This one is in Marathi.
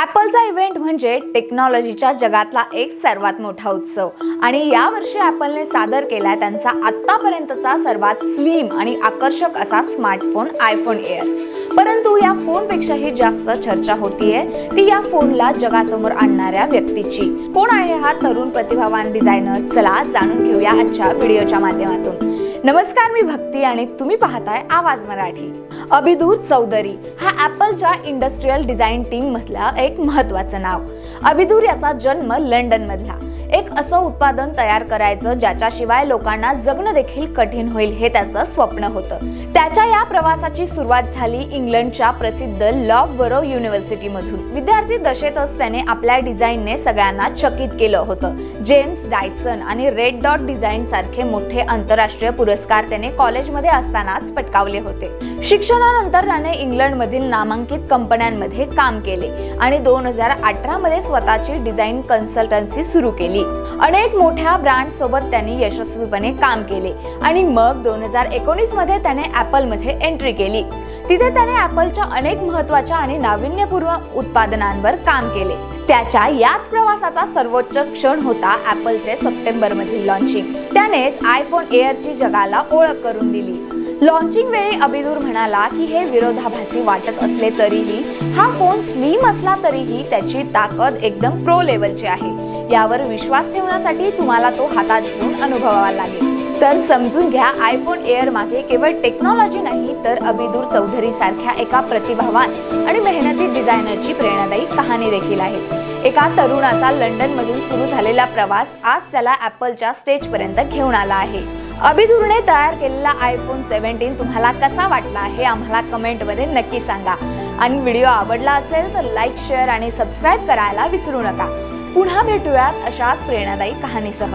ॲपलचा इव्हेंट म्हणजे टेक्नॉलॉजीच्या जगातला एक सर्वात मोठा उत्सव आणि यावर्षी ॲपलने सादर केला त्यांचा आत्तापर्यंतचा सर्वात स्लिम आणि आकर्षक असा स्मार्टफोन आयफोन एअर। परंतु या फोनपेक्षाही जास्त चर्चा होतीये ती या फोनला जगासमोर आणणाऱ्या व्यक्तीची। कोण आहे हा तरुण प्रतिभावान डिझायनर? चला जाणून घेऊया आजच्या व्हिडिओच्या माध्यमातून। नमस्कार, मी भक्ती आणि तुम्ही पाहताय आवाज मराठी। अभिदूर चौधरी हा ॲपलच्या इंडस्ट्रियल डिझाईन टीम मधला एक महत्त्वाचं नाव। अभिदूर याचा जन्म लंडन मधला। एक असं उत्पादन तयार करायचं ज्याच्याशिवाय लोकांना जगणं देखील कठीण होईल हे त्याचं स्वप्न होतं। त्याच्या या प्रवासाची सुरुवात झाली इंग्लंडच्या प्रसिद्ध लॉफ्टबरो युनिव्हर्सिटी मधून। विद्यार्थी दशेतच त्याने आपल्या डिझाईनने सगळ्यांना चकित केलं होतं। जेम्स डायसन आणि रेड डॉट डिझाईन सारखे मोठे आंतरराष्ट्रीय पुरस्कार त्याने कॉलेजमध्ये असतानाच पटकावले होते। शिक्षणानंतर त्याने इंग्लंडमधील नामांकित कंपन्यांमध्ये काम केले आणि 2018 मध्ये स्वतःची डिझाईन कन्सल्टन्सी सुरू केली। अनेक मोठ्या ब्रँड सोबत त्यांनी यशस्वीपणे काम केले आणि मग 2019 मध्ये त्याने ॲपल मध्ये एंट्री केली। तिथे त्याने ॲपलच्या अनेक महत्त्वाच्या आणि नाविन्यपूर्ण उत्पादनांवर काम केले। त्याच्या याच प्रवासाचा सर्वोच्च क्षण होता ॲपलचे सप्टेंबर मधील लॉन्चिंग। त्यानेच आयफोन एअरची जगाला ओळख करून दिली। लॉन्चिंग वेळी अभिदूर म्हणाला की हे विरोधाभासी वाटत असले तरीही हा फोन स्लिम असला तरीही त्याची ताकद एकदम प्रो लेवलची आहे। यावर विश्वास ठेवण्यासाठी तुम्हाला तो हातात घेऊन अनुभवावा लागेल। तर समजून घ्या, आयफोन एअर मागे केवळ टेक्नॉलॉजी नाही तर अभिदूर चौधरी सारख्या एका प्रतिभावान आणि मेहनती डिझायनरची प्रेरणादायी कहाणी देखील आहे। एका तरुणाचा लंडन मधून सुरू झालेला प्रवास आज त्याला ॲपलच्या स्टेज पर्यंत घेऊन आला आहे। अभिदूरने तयार केलेला आयफोन 17 तुम्हाला कसा वाटला हे आम्हाला कमेंट मध्ये नक्की सांगा आणि व्हिडिओ आवडला असेल तर लाईक, शेअर आणि सबस्क्राइब करायला विसरू नका। पुन्हा भेटूयात अशाच प्रेरणादायी कहाणीसह।